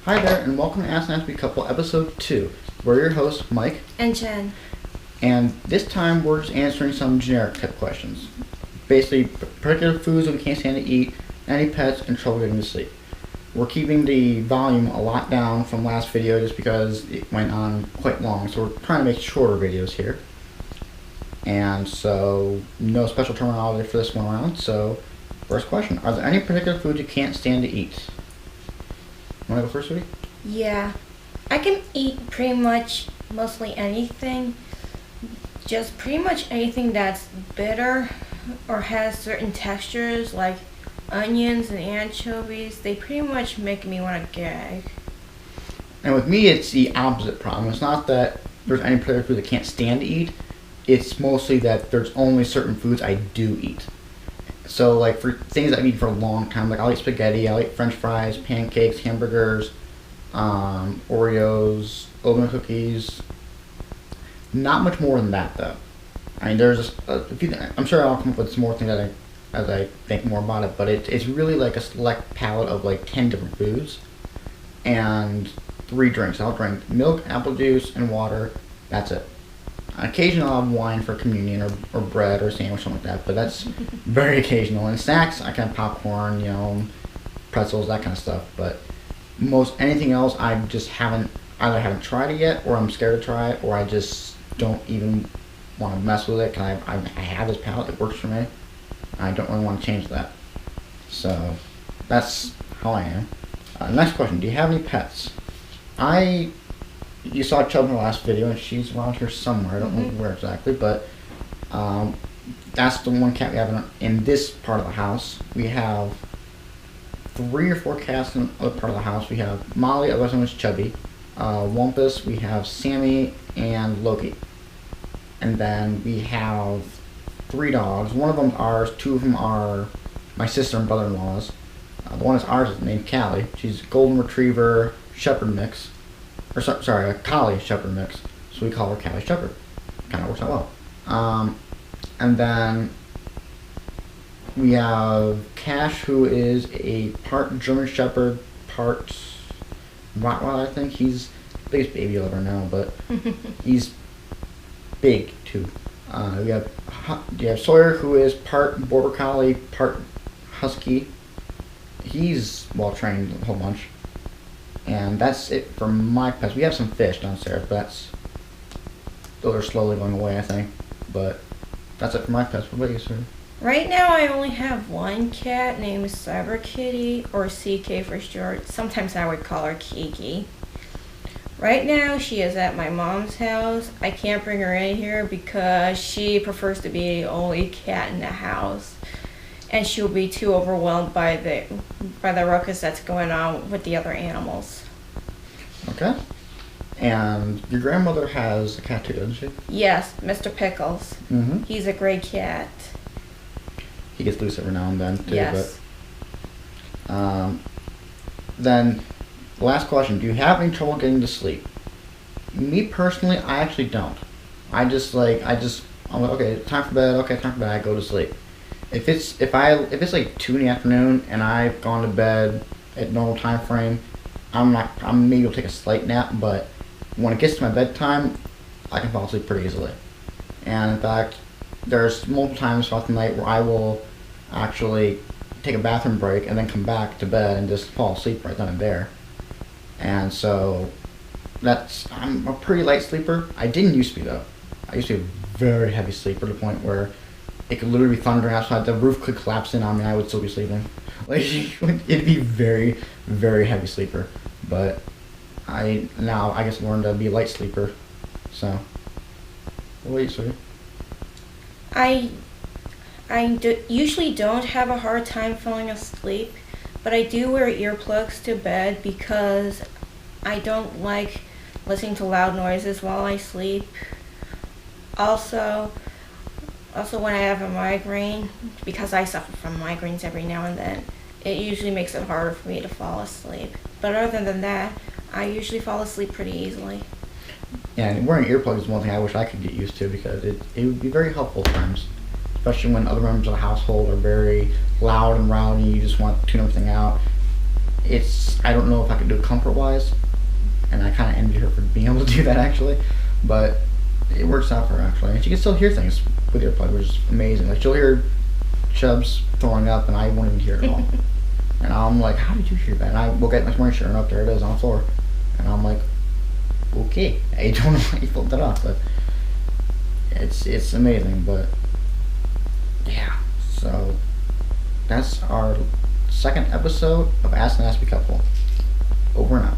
Hi there, and welcome to Ask and Aspie Couple, Episode 2. We're your hosts, Mike and Jen. And this time we're just answering some generic type questions. Basically, particular foods that we can't stand to eat, any pets, and trouble getting to sleep. We're keeping the volume a lot down from last video just because it went on quite long, so we're trying to make shorter videos here. And so, no special terminology for this one around, so first question. Are there any particular foods you can't stand to eat? Want to go first, sweetie? Yeah, I can eat pretty much mostly anything. Just pretty much anything that's bitter or has certain textures, like onions and anchovies. They pretty much make me want to gag. And with me, it's the opposite problem. It's not that there's any particular food I can't stand to eat. It's mostly that there's only certain foods I do eat. So, like, for things I've eaten for a long time, like, I'll eat spaghetti, I'll eat french fries, pancakes, hamburgers, Oreos, oatmeal cookies. Not much more than that, though. I mean, there's a few, I'm sure I'll come up with some more things as I think more about it, but it's really like a select palette of, like, 10 different foods and 3 drinks. I'll drink milk, apple juice, and water. That's it. Occasionally I'll have wine for communion or bread or sandwich, something like that, but that's very occasional. And snacks, I can have popcorn, pretzels, that kind of stuff. But most anything else, I just either haven't tried it yet, or I'm scared to try it, or I just don't even want to mess with it. Cause I have this palate, it works for me. I don't really want to change that. So that's how I am. Next question, do you have any pets? You saw Chubb in the last video, and she's around here somewhere. I don't know where exactly, but that's the one cat we have in this part of the house. We have 3 or 4 cats in the other part of the house. We have Molly, otherwise known as Chubby, Wumpus, we have Sammy, and Loki. And then we have 3 dogs. One of them ours, 2 of them are my sister and brother-in-law's. The one that's ours is named Callie. She's a golden retriever shepherd mix. A collie shepherd mix, so we call her Callie Shepherd. Kind of works out well. And then we have Cash, who is a part German Shepherd, part Rottweiler, I think. He's the biggest baby you'll ever know, but he's big, too. You have Sawyer, who is part Border Collie, part Husky. He's well-trained a whole bunch. And that's it for my pets. We have some fish downstairs, but those are slowly going away, I think. But that's it for my pets. What about you, sir? Right now, I only have one cat named Cyber Kitty, or CK for short. Sometimes I would call her Kiki. Right now, she is at my mom's house. I can't bring her in here because she prefers to be the only cat in the house. And she'll be too overwhelmed by the ruckus that's going on with the other animals. Okay. And your grandmother has a cat too, doesn't she? Yes, Mr. Pickles. Mm-hmm. He's a great cat. He gets loose every now and then too. Yes. But then, last question: do you have any trouble getting to sleep? Me personally, I actually don't. I'm like, okay, time for bed. Okay, time for bed. I go to sleep. If it's like 2 in the afternoon and I've gone to bed at normal time frame, I'm maybe able to take a slight nap, but when it gets to my bedtime, I can fall asleep pretty easily. And in fact, there's multiple times throughout the night where I will actually take a bathroom break and then come back to bed and just fall asleep right then and there. And so I'm a pretty light sleeper. I didn't used to be, though. I used to be a very heavy sleeper to the point where it could literally be thundering outside. The roof could collapse in on me. I would still be sleeping. Like, it'd be very, very heavy sleeper. But I guess learned to be a light sleeper. So, what about you, sweetie? I usually don't have a hard time falling asleep, but I do wear earplugs to bed because I don't like listening to loud noises while I sleep. Also, when I have a migraine, because I suffer from migraines every now and then, it usually makes it harder for me to fall asleep. But other than that, I usually fall asleep pretty easily. Yeah, and wearing earplugs is one thing I wish I could get used to because it would be very helpful at times. Especially when other members of the household are very loud and rowdy, you just want to tune everything out. I don't know if I could do it comfort wise, and I kind of envy her for being able to do that actually, but it works out for her actually, and she can still hear things with earplug, which is amazing. Like she'll hear Chubbs throwing up, and I won't even hear it at all. And I'm like, how did you hear that? And I look at my morning shirt, and up there it is on the floor, and I'm like, okay, I don't know how you pulled that off, but it's amazing. But yeah, so that's our second episode of Ask and Aspie Couple. Over and out.